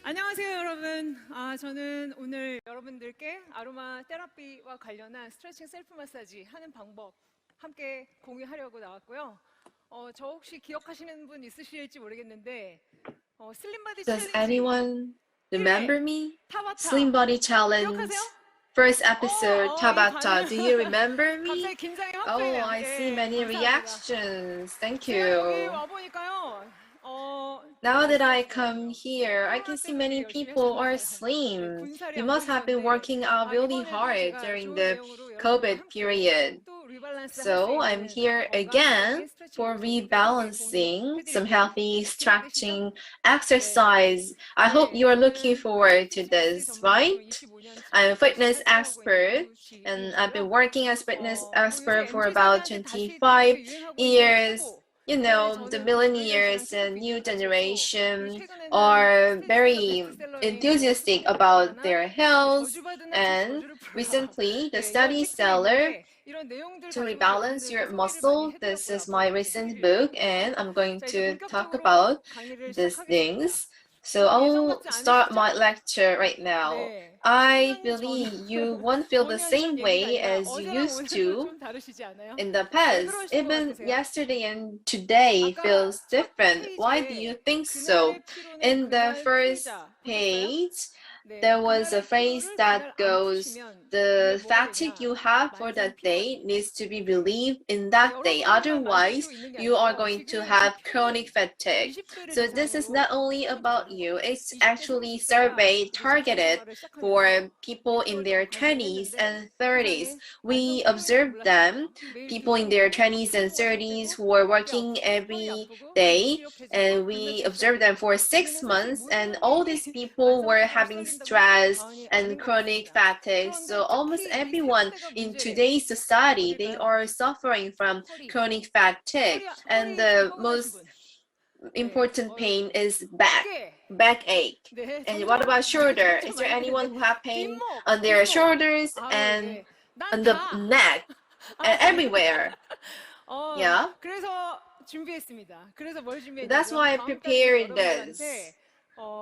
안녕하세요, 여러분. 저는 오늘 여러분들께 아로마 테라피와 관련한 스트레칭 셀프 마사지 하는 방법 함께 공유하려고 나왔고요. 저 혹시 기억하시는 분 있으실지 모르겠는데 슬림 바디 Does 챌린지 anyone remember 1회 me? Slim 타바타 Body Challenge, 기억하세요? first episode, 이 Tabata. 반응 Do you remember me? 갑자기 긴장이 확 Oh, 풀리네요. I see 예, many 감사합니다. reactions. Thank 제가 여기 you. 와 보니까요. Now that I come here, I can see many people are 네, slim. 군살이 You 안 must have been 보이시는데 working out really 이번에도 hard 제가 during 좋은 the 내용으로 여러분들과 COVID 함께 period. 또 리밸런스 할 수 So I'm 있는 here 건강적인 again 스트레칭 for 동작들과 함께 rebalancing some 공유해드릴게요. healthy 준비되시죠? stretching exercise. I hope you are looking 저는 forward to 피트니스 this, 전문가로 right? 25년차 I'm a 열심히 fitness 활동하고 있는 expert and I've been 이유시이고요. working as fitness 요새 expert for MZ about 세대한테 다시 또 25 이렇게 유행하고 있는 years. 최고. You 네, know, the 저는 브릴리언스랑 millennials 최고 and new 비교를 같이 했고 그리고 generation 최근에는 are 스테디셀러, very 베스트셀러인 enthusiastic 할 about 만한 their health. 저주받은 학생 And 저주를 풀어라. recently, the 이런 study 책들이 seller 있는데 이런 내용들 to 가지고도 rebalance 여러분들께 your 소개를 많이 muscle. This 해드렸고요. is my 앞으로도 이렇게 recent 해드릴 book, 예정입니다. and I'm going 자, 이제 to talk 본격적으로 about 강의를 these 시작하겠습니다. things. So I will 예정같지 start 않으시죠? my lecture right now. 네, I 10년 전, believe you won't feel the 5년 전 same 얘기가 way 아니라 as you 어제랑 used 오늘은 to 좀 다르시지 않아요? in the 왜 past. 그러신 것 Even 같으세요? yesterday and today 아까 feels 첫 different. Why do you 페이지에 think so? 그날의 피로는 In the 그날 first 풀자 보셨어요? page, 네, there was a 그날의 phrase 피로를 that 그날 안 goes, 푸시면 이게 the 뭐가 fatigue 되냐? you have for 만성 that 피로가 day 됩니다. needs to be relieved in that day. 여러분들만 Otherwise, 만드시고 있는 게 you are 아니고요. going to 지금 이 have 표는 chronic fatigue. 20대를 So this is not 대상으로 only 설문 about 조사한 you, 겁니다. it's 20대, actually 30대가 survey 이제 직장 targeted 생활을 for 시작하면서 people in 6개월 their 동안 관찰을 20s 했는데 and 30s. 세상에 만성 We 피로인지 observed them, 몰랐어요. 매일 people in their 기록하니까 20s and 피부가 30s 찌들고 who were 어깨 working 아프고 허리 every 아프고 day, 무기력해지고 and we 불면증 observed them 시작되고 for 6 우리는 사실 months, and 모든 게 all 이게 these people 만성 were 피로를 having 시작인다고 stress 과언이 and 아닌 것 chronic 같습니다. fatigue. So 그런데 almost 특히 이 everyone 30대가 in 문제래요. today's society, they 어딜까요? are suffering from 허리. chronic fatigue, and 허리 좀 the 뻐근하신 most 분. 네. important pain is back. 어깨. Backache. 네, And what about shoulder? 점점 Is there 많이 anyone 되는데 who have pain 뒷목, on their 뒷목. shoulders 아우, and 네. 난 on the 다. neck and everywhere? Yeah. 그래서 준비했습니다. 그래서 뭘 That's 준비했냐면 why I 다음 달에는 prepared 여러분들한테 this.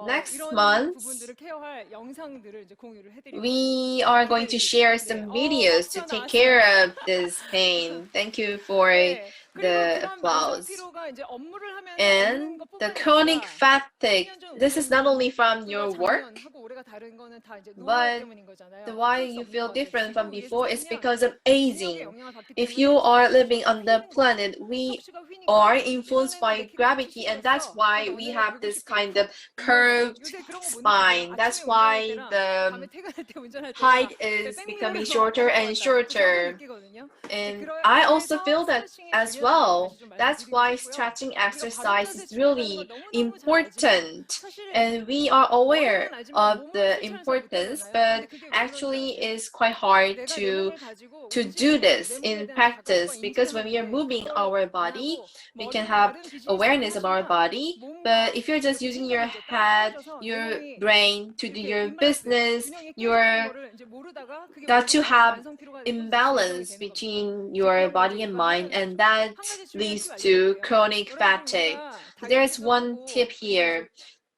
Next 이런 month, 부분들을 케어할 영상들을 이제 공유를 해드릴 거예요. we are going to share some videos to 박수가 take 나왔어요. care of this pain. Thank you for 네. 그리고 the 그런 만성 applause. 피로가 이제 업무를 하면서 And 오는 the 것뿐만이 chronic 아니라 fatigue, 1년 전, this 5년 is not only 전, from 불과 your work, 작년하고 올해가 다른 거는 다 이제 노화 but 때문인 거잖아요. the why 어쩔 수 you 없는 feel 것 같아요. different from 지구 위에서 before is 살면 because of 중력의 aging. 영향을 받기 If 때문에 you are 척추 living 휘는 on the 거죠. planet, we 척추가 휘니까 are influenced 예전에는 내 by 키가 gravity, and that's 170이었어. why 근데 we 오늘은 have this 159. kind of 얼마거든? curved 요새 그런 거 못 느끼세요? spine. 아침에 That's 운동할 why 때랑 밤에 the 퇴근할 때 운전할 때랑 height 제 is becoming 백미러에서 shorter 어머 and 같다. 저도 shorter. 느끼거든요. And 그래서 I also feel that 스트레칭의 as 중요성을 다시 well. 좀 That's 말씀드리고 why 싶고요. stretching 우리가 바른 exercise 자세 is 중요하다는 걸 really 너무너무 잘 알지만 important. 사실은 And we are aware 머리로는 알지만 of 몸으로 the 실천을 잘 importance, 못하잖아요. but 근데 그게 왜 그런 줄 actually 아세요? it's quite hard 내가 내 to 몸을 가지고 do 움직이면서 this 내 몸에 in 대한 자각과 practice, because 인지를 when 할 we are 때 moving 그걸 our 안 body, 하고 we can 머리로 have 다른 비즈니스를 awareness of our 하시면 body. But 몸과 if you're just 이렇게 using your 생각이 이제 head, 떨어져서 내 your 몸이 brain to do 이렇게 your 임밸런스 business, 균형이 깨지는 you're 거를 이제 모르다가 그게 got to 오르면 have 만성 피로가 점성이 imbalance 되는 겁니다. between 이제 your 그런 문제 body and mind, 예방하는 and 거죠. that 한 가지 중요한 팁 leads to 알려드릴게요. chronic 여러분들 fatigue. 우리가 There's 다이어트도 one tip 하고 그리고 이제 here.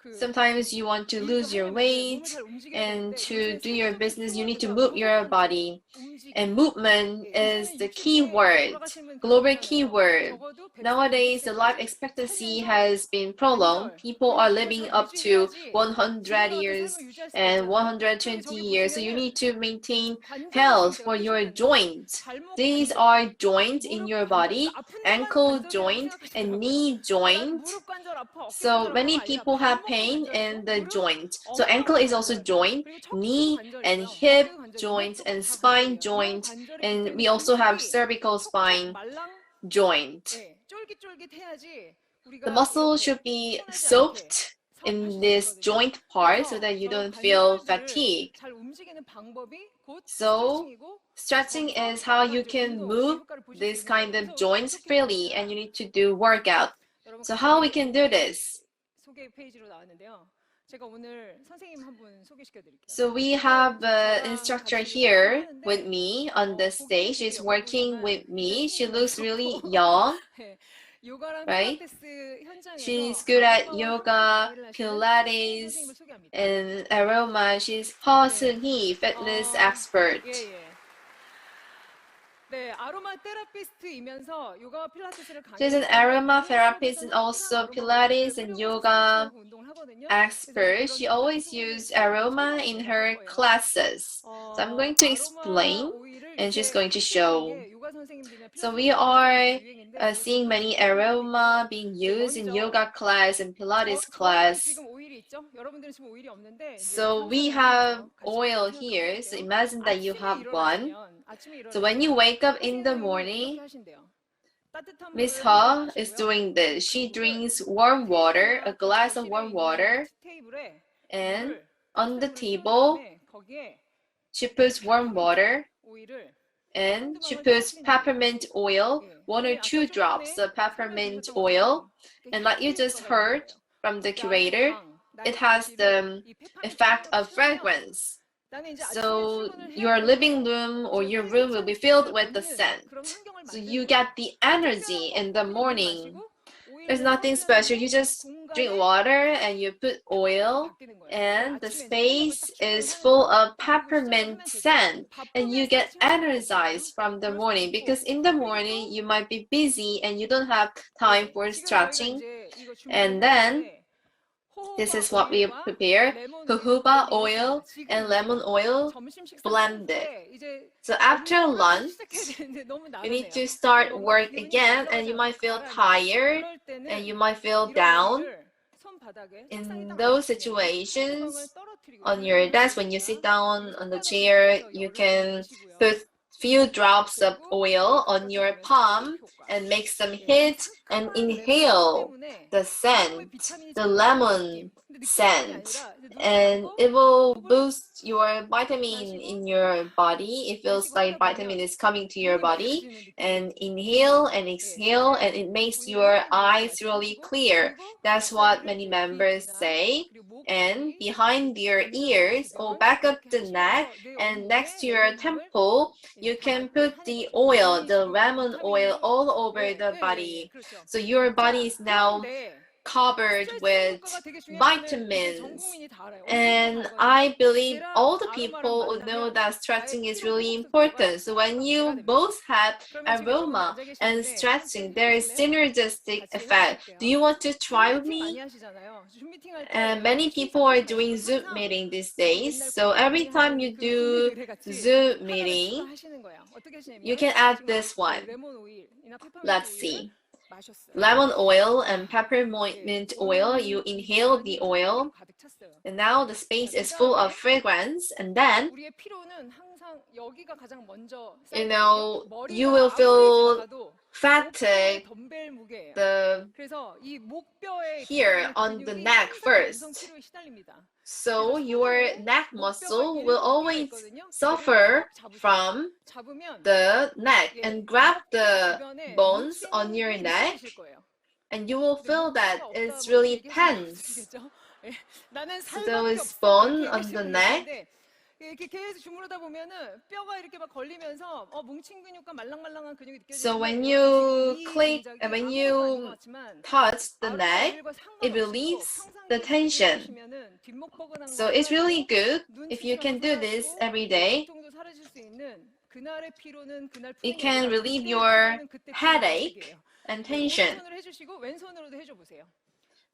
그 Sometimes you want to 일도 lose your 하려면은 몸을 weight, 잘 움직여야 and 되는데 to 요새 do your 세계적인 business, you need to 키워드가 move 무엇 your 번째 body. 움직임. And movement 예, is 요새는 the key 60대 word, 돌아가시는 그런 global 분야는요. keyword. 적어도 100세, Nowadays, the life 100세까지 expectancy 살면서 has been prolonged. 관절 People 그리고 are 그걸 living 잘 up to 유지해야지 100 지금과 같은 years 삶을 유지할 수가 and 있잖아요. 그런데 120 저기 years. So you 보시면은 need to maintain 관절의 힘 health 제가 for your 표시를 했는데 joints. 발목 These 관절, are joints in 무릎 your 관절. body, 그러니까 아픈 데만 ankle 관절이라고 joint and 생각하시더라고요. knee 나는 joint. 무릎 관절 아파, 어깨 So 관절 아파가 many 아니라 people have 발목도 pain 관절이고 in the 무릎, joint. So ankle 엉덩이도 is also 관절, joint, 그리고 척추도 knee and 관절이고요. hip 어깨도 관절이고 joints 목도 and 다 spine 관절이에요. 이런 joint, 관절이 있기 and we 때문에 also have 근육이 cervical 촉촉 spine 말랑 joint. 예, 쫄깃쫄깃해야지 The 우리가 muscle 이렇게 should be 피곤하지 않게 soaked 하실 in 수 this 있거든요. joint part so 그래서 that you 저는 don't feel 관절들을 fatigue. 잘 움직이는 방법이 곧 So 스트레칭이고 stretching 거기서 is how 나아가 you 이제 can 운동의 move 효과를 보실 수 this 있는 거예요. kind of 그래서 joints 어떻게 해야 freely, and 되냐? you need to do workout. 여러분 So how we 갑자기 can do 홈페이지 this? 소개 페이지로 나왔는데요. 제가 오늘 선생님 한 분 소개시켜 드릴게요. So we have an 저랑 instructor 같이 here 활동하는데 with me on the 보기는 stage. 되게 She's 예뻐 working 보이지만 with 굉장히 me. She 수명이 looks 많으셨고 really young. 네, 요가랑 right? 필라테스 현장에서 She's good at 아로마와 yoga, 함께 일을 하시는 Pilates, 선생님을 소개합니다. and aroma. She's Heo 네. Seung, fitness expert. 예. 네, 아로마 테라피스트이면서 요가와 필라테스를 She's an 강의하시지만 aroma 본인 therapist 수업에서는 and 항상 also 아로마 오일을 Pilates and 활용해서 yoga 스트레칭하고 운동을 하거든요. 그래서 expert. 이런 She 효과를 always 소개해 uses 주시고 aroma 설명을 in 할 her 거예요. classes. So I'm going to 아로마 explain 오일을 and she's 요새 going to 함께 쓰는 show. 게 요가 선생님들이나 So 필라테스 we 선생님들한테 are 되게 유행인데 이거 seeing 정말 many 좋은 aroma 팁이고요. being 네, used in 먼저 yoga class and Pilates 저는 class. 지금 오일이 있죠? 여러분들은 지금 오일이 없는데 이제 So we 상상을 have 하면서 같이 oil 생각해 here. So 볼게요. imagine that you have one. 아침에 So when you 일어나시면 wake up in 하시는 the 행동이 이렇게 morning, 하신대요. 따뜻한 Miss 물을 한 잔 He is 마시고요. doing this. 그 She 물을 drinks warm water, a 테이블이나 그 glass of 거실에 warm 있는 water, 티 테이블에 and 물을 on the 따뜻한 물을 세운 table, 다음에 거기에 she puts warm 페퍼민트 water 오일을 and 한두 she 방울 puts 떨어뜨리는 거예요. peppermint oil, 예, 1 or 선생님 아까 2 좀 drops 전에 of peppermint 설명해주셨던 oil. 것처럼 And like you 향기 just 효과가 있는 heard 거예요. from the 나의 curator, 방, it 나의 has 거실을 the 이 페퍼민트 effect 향으로 of 채우면 fragrance. 나는 이제 아침에 So 출근을 해야 your living 되는데 room or 저 your room will be 활기찬 filled 기운을 with the 얻는 scent. 그런 환경을 So you 만들기 get the 위해 특별한 energy 거 in the 커피는 하지 morning. 마시고 There's 오일로 nothing special. You 향기하는 just drink 공간에 water and you put 페퍼민트로 oil, 바뀌는 거예요. 그럼 and the 아침에 이제 활력을 딱 space 충전을 is 하는 full 거죠. of 그리고 시작을 peppermint 하면 되죠. scent, and 바쁘게 you get 스트레칭을 할 필요 없으면 energized from the 그럴 수도 morning 있고 because in the 그리고 morning you might be busy and you don't have time 네, for 지금 저희가 stretching. 이제 이거 준비를 And then 해왔는데 this 호호바 is what we 오일과 prepare: 레몬 오일을 jojoba 블렌딩했습니다. oil 지금 and lemon 드세요. oil 점심 식사 끝난 blended. 후에 이제 So after 업무를 시작해야 lunch, 되는데 너무 you need 나른해요. to start 뭔가 work 기운이 막 again, and 올라가지 you 않고 might feel 가라앉아요. tired 그럴 and you 때는 might feel 이런 down. 오일을 손바닥에 책상에 In 딱 those 얹으시면 한두 방울 situations, 떨어뜨리고 on 이런 your 오일이 desk when you 됩니다. sit down 그리고 on the 손바닥에 chair, 대고서 you 열을 can 내리시고요. put few drops of 그리고 oil on 바깥을 your 보면서 호흡 palm 효과. and make some 예, 이 hit and 상큼한 레몬 향 inhale 때문에 the 온몸에 scent, 비타민이 the 차오르는 느낌. lemon 근데 느낌만이 scent, 아니라 이제 눈을 and 감고 it will 호흡을 boost your vitamin 마시고 in your body. It feels 내쉬고 하다 like vitamin 보면 is coming to your 눈이 body. 맑아지는 느낌이 And 듭니다. inhale and 예, exhale, and it 그래서 makes 본인의 your 호흡을 먼저 eyes really 말씀하시고 clear. 그리고 That's what 마사지를 many 예, 귀 members 등산 say. 그리고 목, And 다리, behind your 담장, ears or 주변 back up 이렇게 the neck 하시면서 내 and next 온몸에 to your 레몬 향을 temple, 예, you 다 can 맡게 put 하는 the 거죠. oil, 몸이 the 지금 lemon oil 비타민이 all over the 예, body. 그렇죠. So your body 자, is now 그런데 covered 스트레칭 with 효과가 되게 중요한 거는 이제 전 vitamins. 국민이 다 알아요. 온 세계가 다 And 알거든요. I believe 쟤랑 all the 아로마랑 people would know 만나면 that 나의 stretching is 피로 really 회복 속도가 important. So when 팍팍 you 배가 됩니다. both have 그러면 지금 여러분들 aroma 앉아 and 계시는데 함께 stretching, there is 해보실래요? synergistic 같이 effect. Do 해보실게요. you want to 줌 try with 미팅 많이 me? 하시잖아요. 줌 미팅 할 And 때 many 혹시 people are 생각하지 doing 마시고 Zoom 항상 meeting these 우리 days. 옛날 So 콘서트 every 많이 time you 하던 그 do 동료들과 같이 Zoom 하나를 meeting, 추가하시는 거예요. 어떻게 you 하시냐면 can add 지금 this 그 one. 레몬 오일이나 페퍼민트 Let's 오일을 see. 마셨어요. Lemon oil and 예, peppermint oil. You 온 inhale 공간이 the 향기로 oil, 가득 찼어요. and now the 자, space 그 is full of 다음에 fragrance. And then, 우리의 피로는 항상 여기가 가장 먼저 you 쌓이거든요. know, you will 머리가 아무리 feel 작아도 목뼈의 fatigue 덤벨 무게예요. the 그래서 이 목뼈에 here 들어가는 on the 근육이 neck 항상 만성 first. 피로에 시달립니다. So 그래서 your 손으로 neck 목뼈가 muscle will 이렇게 묶여 always 있거든요. 얘를 suffer 꼭 잡으세요. from 잡으면 the neck, 예, and grab 목뼈 the 주변에 bones on 묵직한 your 게 neck, 느껴지실 거예요. and you will 근데 feel that 묵지가 없다 it's 뭐 이렇게 really 얘기하시면 tense. 말씀이겠죠? 예, 나는 So 살밖에 those 없어 뭐 이렇게 bone on 얘기하시는 the 분 neck, 계시는데 이렇게 계속 주무르다 보면은 뼈가 이렇게 막 걸리면서 뭉친 근육과 말랑말랑한 근육이 so 느껴지는데 when 여러분 지금 you 이 click, 동작이 when 아무것도 아닌 것 you 같지만 touch the 아로마 neck, 오일과 it 상관없이도 relieves the 평상시에 자주 tension. 해보시면은 뒷목 뻐근한 So 거 it's really 사라지고 good 눈 if you 침침한 can 거 do this 사라지고 every day. 두통도 사라질 수 있는 그날의 피로는 그날 푸는 It 게 can 아니라 relieve 그때의 your 피로는 그때 푸는 headache 방식이에요. and 예, tension. 오른손으로 해주시고 왼손으로도 해줘보세요.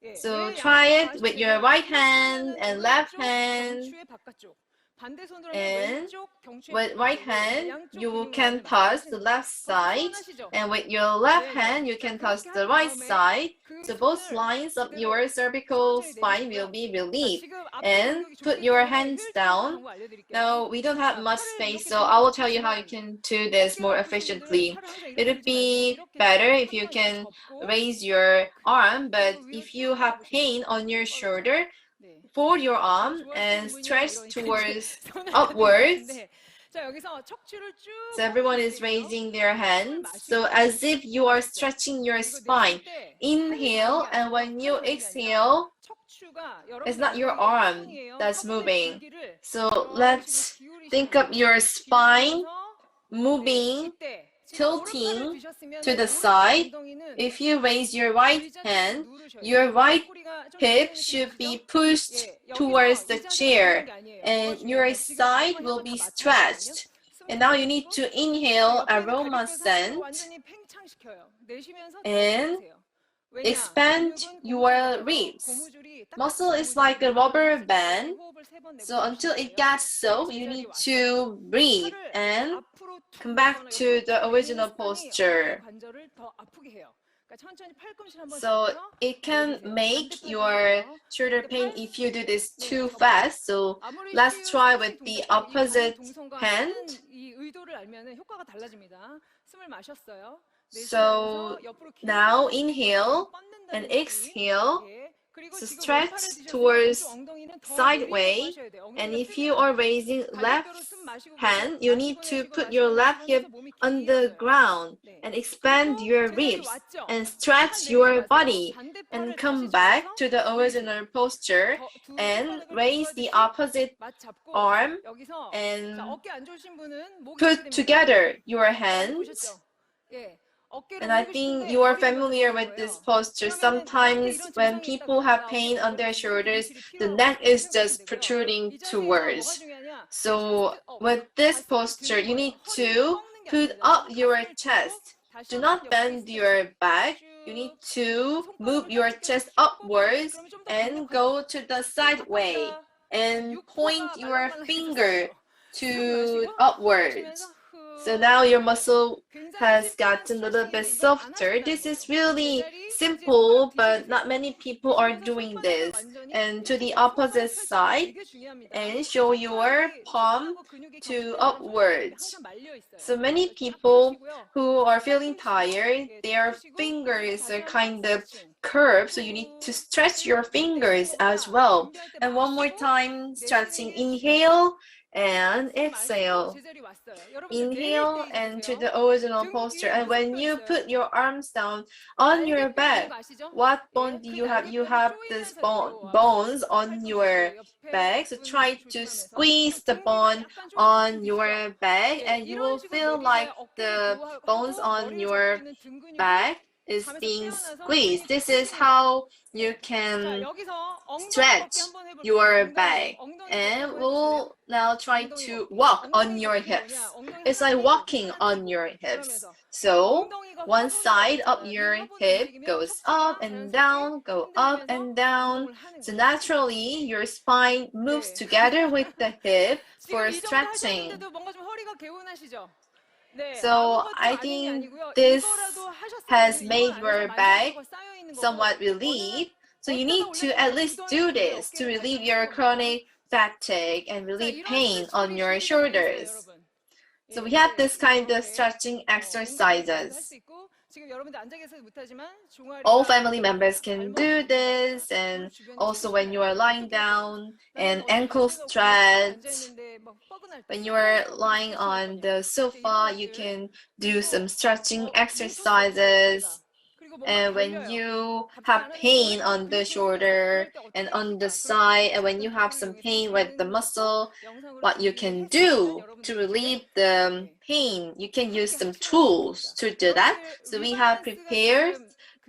예, So 왜 try 양쪽 다 it with your 하시냐면 right 이렇게 hand 하면은 and left 오른쪽 hand, 경추의 바깥쪽 반대손으로 하면 and 왼쪽 경추의 with right 바깥쪽으로 hand 양쪽 you 근육 can 라인을 touch the 마사지하시는 거예요. left 거기서 side, 시원하시죠? and with your left 네네. hand you 자 can touch 그렇게 the 한 right 다음에 side. 그 So both 손을 lines of 그대로 your cervical 천천히 spine 내리시고요. will be 자 relieved. 지금 앞에 And 근육이 좀 put 뜰 your 때문에 hands 효율적인 down. 방법 알려드릴게요. Now we don't have 자 much 팔을 space, 이렇게 so I 들면 will tell you how you 좋지만 can do this 어깨가 more 아프신 분들은 efficiently. 팔을 항상 It 이렇게 would 들지 말고 be 이렇게 better 들고 if you 한번 이렇게 can 접고 raise your arm, but 그리고 위로 if 쭉 you have 올려보시는 pain 거예요. on your 그렇죠. shoulder, 네. fold your 지금 arm 좋아하시는 and 분이 stretch 이러니까 이제 towards 손을 다 들고 upwards. 계신데 자 여기서 척추를 쭉 So 뻗는 everyone is 느낌이에요. raising their 숨을 hands. So 마시고 as if you are 마셨죠. stretching your 그리고 spine. 내쉴 때 팔이 가는 Inhale, 게 and 아니고요. when 팔이 you 가는 게 아니라 exhale, 척추가 it's 여러분들 not your 엉덩이가 arm 화분이에요. that's 화분의 moving. 줄기를 So 이런 식으로 let's think 기울이시는 of 거예요. your spine 기울이면서 네, moving 이때 tilting to the side. If you raise your right hand, your right hip should be pushed towards the chair and your side will be stretched. And now you need to inhale aroma scent and expand your ribs. Muscle is like a rubber band, so until it gets soaked, you need to breathe and come back to the original posture. So it can make your shoulder pain if you do this too fast. So let's try with the opposite hand. So now inhale and exhale. So stretch towards sideways, and if you are raising left hand, you need to put your left hip on the ground and expand your ribs and stretch your body and come back to the original posture and raise the opposite arm and put together your hands. And I think you are familiar with this posture. Sometimes when people have pain on their shoulders, the neck is just protruding towards. So with this posture, you need to put up your chest. Do not bend your back. You need to move your chest upwards and go to the sideway and point your finger to upwards. So now your muscle has gotten a little bit softer. This is really simple, but not many people are doing this. And to the opposite side, and show your palm to upwards. So many people who are feeling tired, their fingers are kind of curved, so you need to stretch your fingers as well. And one more time, stretching. Inhale and exhale. Inhale and to the original posture. And when you put your arms down on your back, what bone do you have? You have these bones on your back. So try to squeeze the bone on your back and you will feel like the bones on your back is being squeezed. This is how you can stretch your back. And we'll now try to walk on your hips. It's like walking on your hips. So one side of your hip goes up and down, go up and down. So naturally, your spine moves together with the hip for stretching. So I think this has made your back somewhat relieved. So you need to at least do this to relieve your chronic fatigue and relieve pain on your shoulders. So we have this kind of stretching exercises. All family members can do this, and also when you are lying down, and ankle stretch. When you are lying on the sofa, you can do some stretching exercises. And when you have pain on the shoulder and on the side, and when you have some pain with the muscle, what you can do to relieve the pain, you can use some tools to do that. So we have prepared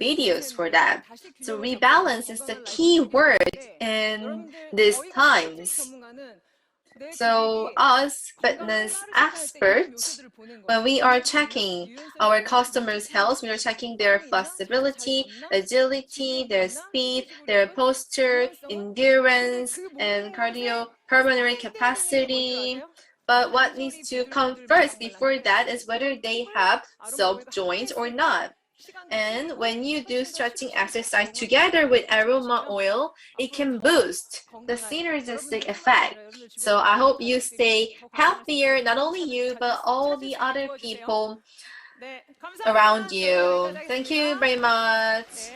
videos for that. So rebalance is the key word in these times. So us fitness experts, when we are checking our customers' health, we are checking their flexibility, agility, their speed, their posture, endurance, and cardiopulmonary capacity. But what needs to come first before that is whether they have soft joints or not. And when you do stretching exercise together with aroma oil, it can boost the synergistic effect. So I hope you stay healthier, not only you, but all the other people around you. Thank you very much.